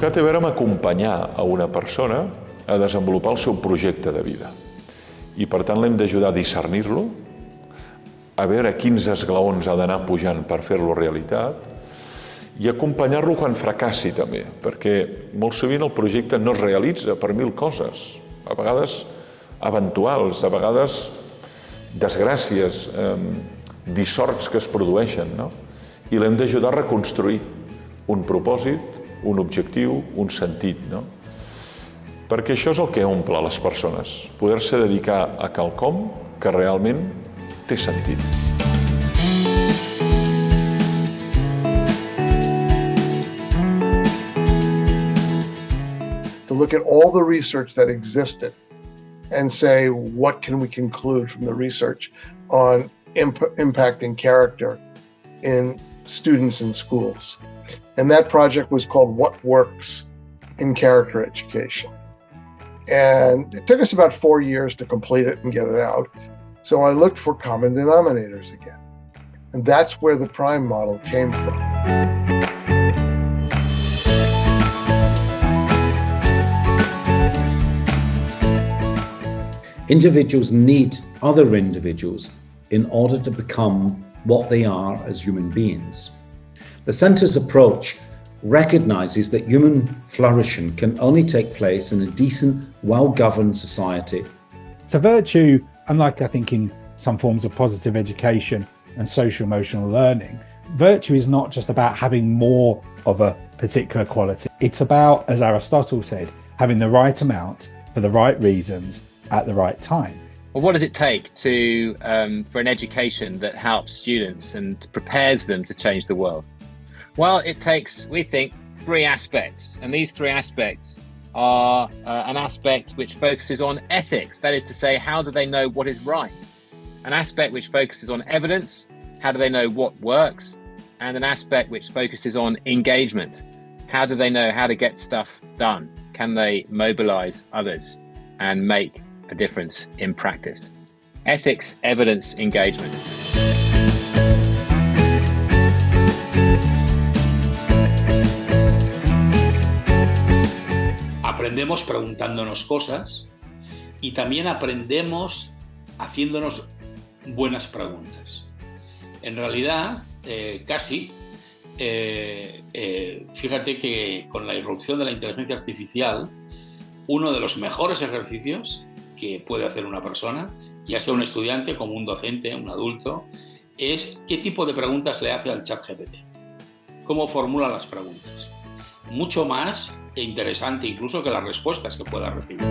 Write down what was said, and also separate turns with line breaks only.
Educar té a veure amb acompanyar a una persona a desenvolupar el seu projecte de vida. I per tant l'hem d'ajudar a discernir-lo, a veure quins esglaons ha d'anar pujant per fer-lo realitat i acompanyar-lo quan fracassi també, perquè molt sovint el projecte no es realitza per mil coses, a vegades eventuals, a vegades desgràcies, dissorts que es produeixen, no? I l'hem d'ajudar a reconstruir un propòsit, un objectiu, un sentit, no? Perquè això és el que omple les persones, poder-se dedicar a quelcom que realment té sentit.
To look at all the research that existed and say, what can we conclude from the research on impacting character in students in schools? And that project was called What Works in Character Education. And it took us about 4 years to complete it and get it out. So I looked for common denominators again. And that's where the prime model came from.
Individuals need other individuals in order to become what they are as human beings. The Centre's approach recognizes that human flourishing can only take place in a decent, well-governed society.
So virtue, unlike I think in some forms of positive education and social emotional learning, virtue is not just about having more of a particular quality. It's about, as Aristotle said, having the right amount for the right reasons at the right time.
Well, what does it take to for an education that helps students and prepares them to change the world? Well, it takes, we think, 3 aspects, and these 3 aspects are an aspect which focuses on ethics, that is to say, how do they know what is right? An aspect which focuses on evidence, how do they know what works? And an aspect which focuses on engagement, how do they know how to get stuff done? Can they mobilize others and make a difference in practice? Ethics, evidence, engagement.
Aprendemos preguntándonos cosas y también aprendemos haciéndonos buenas preguntas. En realidad, fíjate que con la irrupción de la inteligencia artificial, uno de los mejores ejercicios que puede hacer una persona, ya sea un estudiante como un docente, un adulto, es qué tipo de preguntas le hace al ChatGPT, cómo formula las preguntas. Mucho más interesante incluso que las respuestas que pueda recibir.